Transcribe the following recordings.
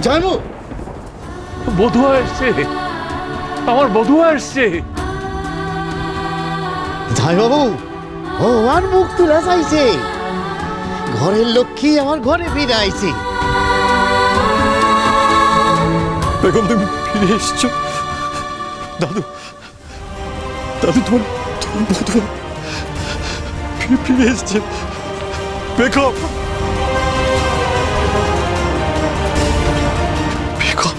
জানো বধুয়া এসছে, আমার বধুয়া এসছে। যাই বাবু, ও আমার মুখ তুলে চাইছে, ঘরের লক্ষ্মী আমার ঘরে ফিরে আইছে। বেগম তুমি ফিরে এসছো। দাদু দাদু তোমার বধুয়া ফিরে এসছে। বেগম বেগম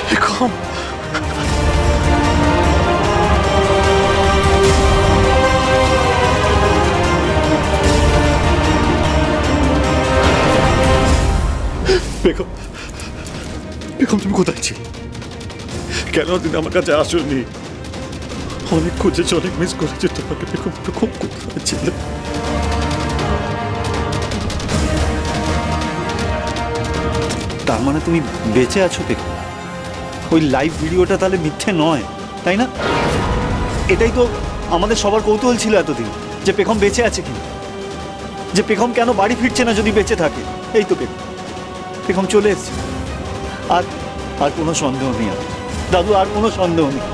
বেগম বেগম বেগম তুমি কোথায় ছিলে? কেন দিন আমার কাছে আসোনি? অনেক খুঁজেছি, অনেক মিস করেছি তোমাকে। বেগম বেগম কোথায় ছিলে? তার মানে তুমি বেঁচে আছো বেগম? ওই লাইভ ভিডিওটা তাহলে মিথ্যে নয়, তাই না? এটাই তো আমাদের সবার কৌতূহল ছিল এতদিন, যে পেখম বেঁচে আছে কি, যে পেখম কেন বাড়ি ফিরছে না যদি বেঁচে থাকে। এই তো পেখম চলে এসছে। আর আর কোনো সন্দেহ নেই দাদু, আর কোনো সন্দেহ নেই।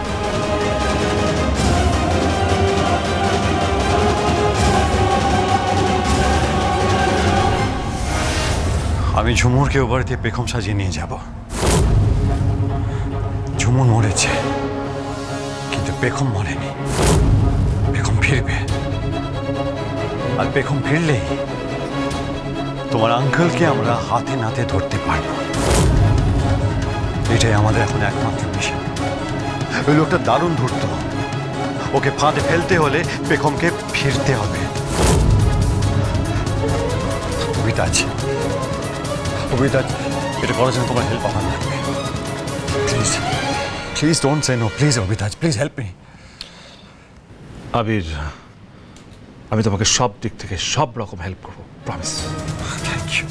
আমি ঝুমুরকে ও বাড়িতে পেখম সাজিয়ে নিয়ে যাব। ঝুমুর মরেছে, কিন্তু পেখম মরেনি। পেখম ফিরবে, আর পেখম ফিরলেই তোমার আঙ্কেলকে আমরা হাতে নাতে ধরতে পারবো। এটাই আমাদের এখন একমাত্র মিশন। ওই লোকটা দারুণ ধরত, ওকে ফাঁদে ফেলতে হলে পেখমকে ফিরতে হবে। অভিতাজ, এটা করার জন্য তোমার হেল্প আমার লাগবে। Please please don't say no. Please Abhitaj, please help me. Abir, আমি তোমাকে সব দিক থেকে সব রকম হেল্প করবো, promise. Thank you,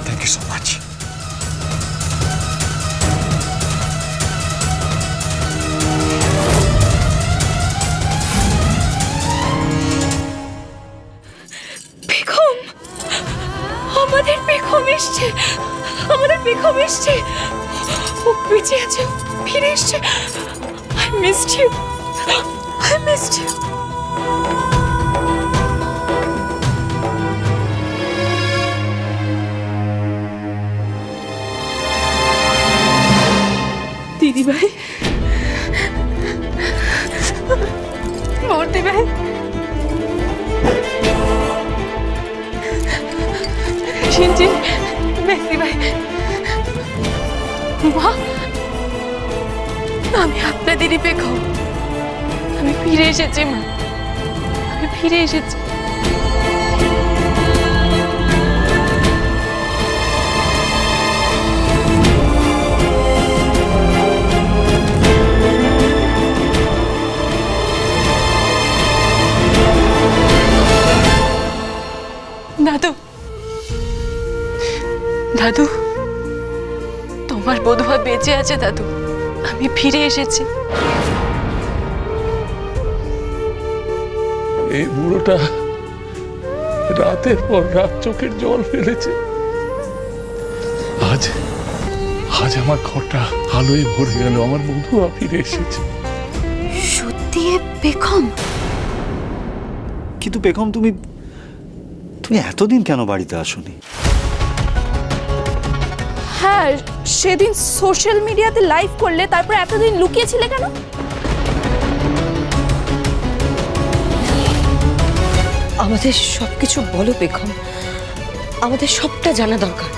thank you so much. আমাদের পেখম এসছে, আমাদের পেখম এসছে। ও বেঁচে আছে, ফিরে এসছে। I missed you, I missed you. দিদি ভাই, বর্দি ভাই, শিনজি, মেসি ভাই, মা, আমি আপনাদেরই পেখম। আমি ফিরে এসেছি মা, আমি ফিরে এসেছি। দাদু, দাদু, তোমার বধুয়া বেঁচে আছে দাদু। আমি ফিরে এসেছি। এই বুড়োটা রাতের পর রাত চোখের জল ফেলেছে। আজ আজ আমার ঘরটা আলোয় ভরে গেল, আমার বধুয়া ফিরে এসেছে। সত্যি পেখম? কিন্তু পেখম, তুমি এতদিন কেন বাড়িতে আসোনি? হ্যাঁ, সেদিন সোশ্যাল মিডিয়াতে লাইভ করলে, তারপর এতদিন লুকিয়েছিলে কেন? আমাদের সবকিছু বলো পেখম, আমাদের সবটা জানা দরকার।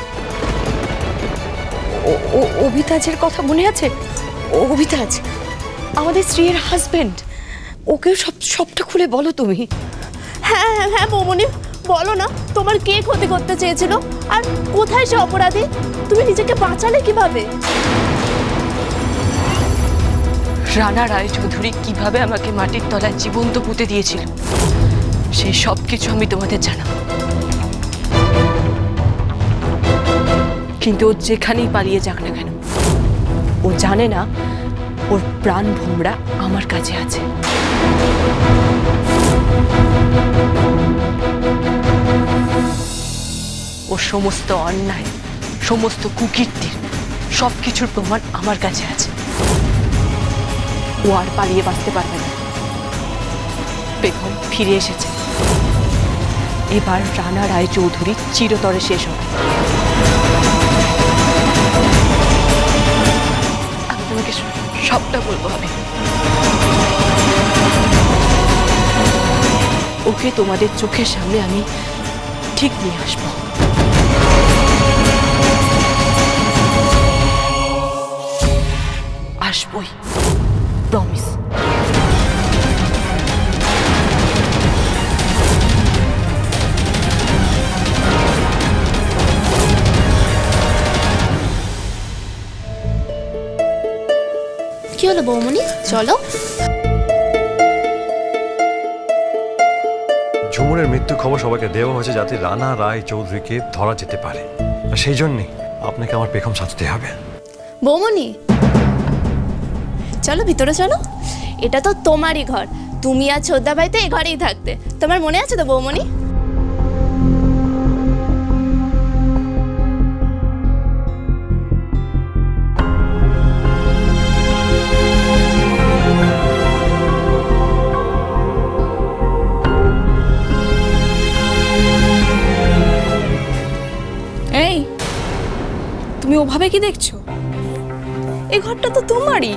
অভিতাজের কথা মনে আছে? অভিতাজ আমাদের স্ত্রীর হাজবেন্ড, ওকেও সবটা খুলে বলো তুমি। হ্যাঁ হ্যাঁ হ্যাঁ বৌমনি, বলো না, তোমার কে ক্ষতি করতে চেয়েছিল, আর কোথায় সে অপরাধী? তুমি নিজেকে বাঁচালে কিভাবে? রানা রায়চৌধুরী কিভাবে আমাকে মাটির তলায় জীবন্ত পুঁতে দিয়েছিল, সেই সব কিছু আমি তোমাদের জানাবো। কিন্তু ও যেখানেই পালিয়ে যাক না কেন, ও জানে না ওর প্রাণ ভোমরা আমার কাছে আছে। ও সমস্ত অন্যায়, সমস্ত কুকীর্তির সব কিছুর প্রমাণ আমার কাছে আছে। ও আর পালিয়ে বাঁচতে পারবে না। বেগম ফিরে এসেছে। এবার রানা রায়চৌধুরী চিরতরে শেষ হবে। আমি তোমাকে সবটা বলবো। আমি ওকে তোমাদের চোখের সামনে আমি ঠিক নিয়ে আসবো। আসবই, প্রমিস। কি হলো বৌমনি, চলো। ঝুমুরের মৃত্যু খবর সবাইকে দেওয়া হয়েছে যাতে রানা রায় চৌধুরীকে ধরা যেতে পারে, আর সেই জন্যই আপনাকে আমার পেখম সাজতে হবে। বৌমনি চলো ভিতরে চলো, এটা তো তোমারই ঘর, তুমি আর ছোদ্দা ভাই তো এই ঘরেই থাকতে, তোমার মনে আছে তো বৌমনি? এই তুমি ওভাবে কি দেখছো? এই ঘরটা তো তোমারই,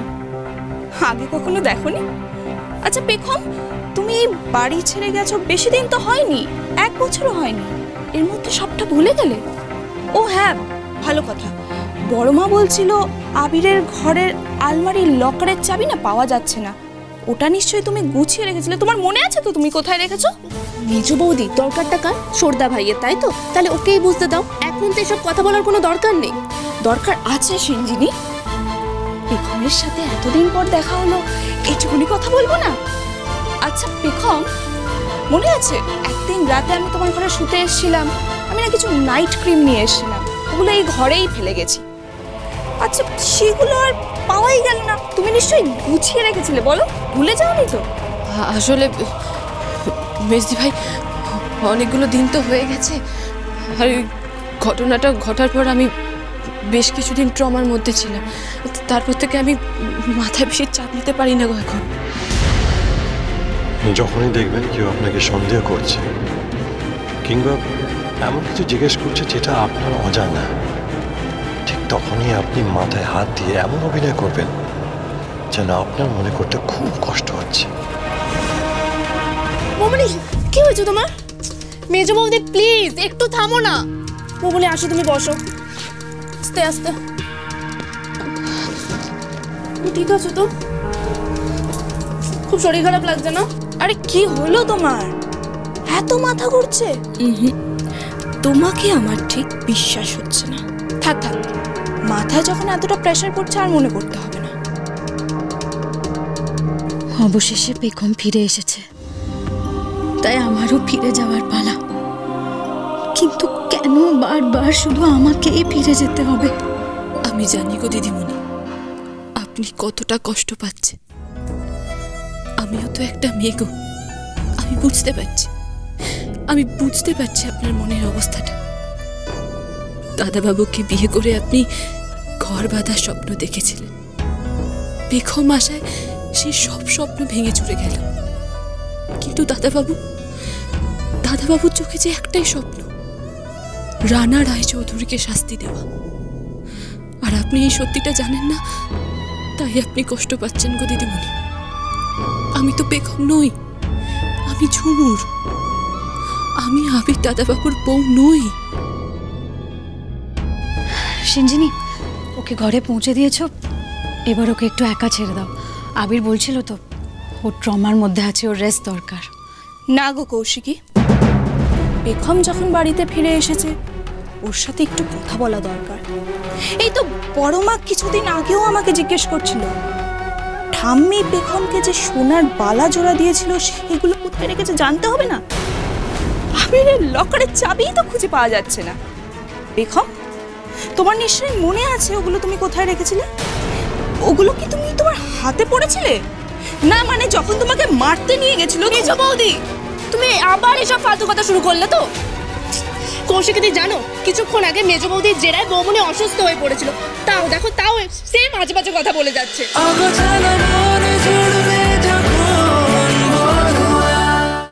আগে কখনো দেখোনি? আচ্ছা পেখম, তুমি এই বাড়ি ছেড়ে গেছো বেশি দিন তো হয়নি, 1 বছরও হয়নি, এর মধ্যে সবটা ভুলে গেলে? ও হ্যাঁ, ভালো কথা, বড় মা বলছিল আবিরের ঘরের আলমারির লকারের চাবি না পাওয়া যাচ্ছে না, ওটা নিশ্চয়ই তুমি গুছিয়ে রেখেছিলে, তোমার মনে আছে তো তুমি কোথায় রেখেছো? মেজো বৌদি, দরকারটা কার? ছোটদা ভাইয়ের, তাই তো? তাহলে ওকেই বুঝতে দাও, এখন তো এসব কথা বলার কোনো দরকার নেই। দরকার আছে সিঞ্জিনি, পেখমের সাথে এতদিন পর দেখা হলো, এটুকুনি কথা বলবো না? আচ্ছা পেখম, মনে আছে একদিন রাতে আমি তোমার ঘরে শুতে এসেছিলাম, আমি না কিছু নাইট ক্রিম নিয়ে এসেছিলাম, ওগুলো এই ঘরেই ফেলে গেছি। আচ্ছা সেগুলো আর পাওয়াই গেল না, তুমি নিশ্চয়ই গুছিয়ে রেখেছিলে, বলো ভুলে যাওনি তো? আসলে মেজদি ভাই, অনেকগুলো দিন তো হয়ে গেছে, আর ঘটনাটা ঘটার পর আমি বেশ কিছুদিন ট্রমার মধ্যে ছিলাম, তারপর থেকে আমি মাথায় বেশি চাপ নিতে পারি না গো এখন। যখনই দেখবেন কেউ আপনাকে সন্দেহ করছে কিংবা এমন কিছু জিজ্ঞেস করছে যেটা আপনার অজানা, ঠিক তখনই আপনি মাথায় হাত দিয়ে এমন অভিনয় করবেন যেন আপনার মনে করতে খুব কষ্ট হচ্ছে। বৌমনি কি হয়েছে তোমার? মেজো বৌদি প্লিজ একটু থামো না। বৌমনি আসো, তুমি বসো, আস্তে আস্তে। ঠিক আছে তো? খুব শরীর খারাপ লাগছে না? আরে কি হলো তোমার, এত মাথা ঘুরছে? তোমাকে আমার ঠিক বিশ্বাস হচ্ছে না। থাক থাক, মাথায় যখন এতটা প্রেসার পড়ছে আর মনে করতে হবে না। অবশেষে পেখম ফিরে এসেছে, তাই আমারও ফিরে যাওয়ার পালা। কিন্তু কেন বারবার শুধু আমাকেই ফিরে যেতে হবে? আমি জানি গো দিদিমণি, আপনি কতটা কষ্ট পাচ্ছেন। আমিও তো একটা মেয়ে গো, আমি বুঝতে পারছি, আমি বুঝতে পারছি আপনার মনের অবস্থাটা। দাদাবাবুকে বিয়ে করে আপনি ঘর বাঁধার স্বপ্ন দেখেছিলেন, পেখম আশায় সেই সব স্বপ্ন ভেঙে চুরে গেল। কিন্তু দাদাবাবুর চোখে যে একটাই স্বপ্ন, রানা রায়চৌধুরীকে শাস্তি দেওয়া। আর আপনি এই সত্যিটা জানেন না, তাই আপনি কষ্ট পাচ্ছেন গো দিদিমণি। আমি তো পেখম নই, আমি ঝুমুর, আমি আবির দাদাবাবুর বউ নই। সিঞ্জিনি, ওকে ঘরে পৌঁছে দিয়েছো, এবার ওকে একটু একা ছেড়ে দাও। আবির বলছিল তো ও ট্রমার মধ্যে আছে, ওর রেস্ট দরকার। না গো কৌশিকী, পেখম যখন বাড়িতে ফিরে এসেছে ওর সাথে একটু কথা বলা দরকার। এই তো বড় মা কিছুদিন আগেও আমাকে জিজ্ঞেস করছিল ঠাম্মি পেখমকে যে সোনার বালা জোড়া দিয়েছিল সেগুলো কোথায় রেখেছে জানতে হবে না? আবিরের লকারের চাবিই তো খুঁজে পাওয়া যাচ্ছে না। পেখম, তোমার নিশ্চয়ই মনে আছে ওগুলো তুমি কোথায় রেখেছিলে? ওগুলো কি তুমি তোমার হাতে পড়েছিলে? না মানে যখন তোমাকে মারতে নিয়ে গেছিল। মেজো বৌদি, তুমি আবার এসব ফালতু কথা শুরু করলে তো? কৌশিকী জানো কিছুক্ষণ আগে মেজ বৌদির জেরায় বৌমনি অসুস্থ হয়ে পড়েছিল, তাও দেখো তাও সেম আজে বাজে কথা বলে যাচ্ছে।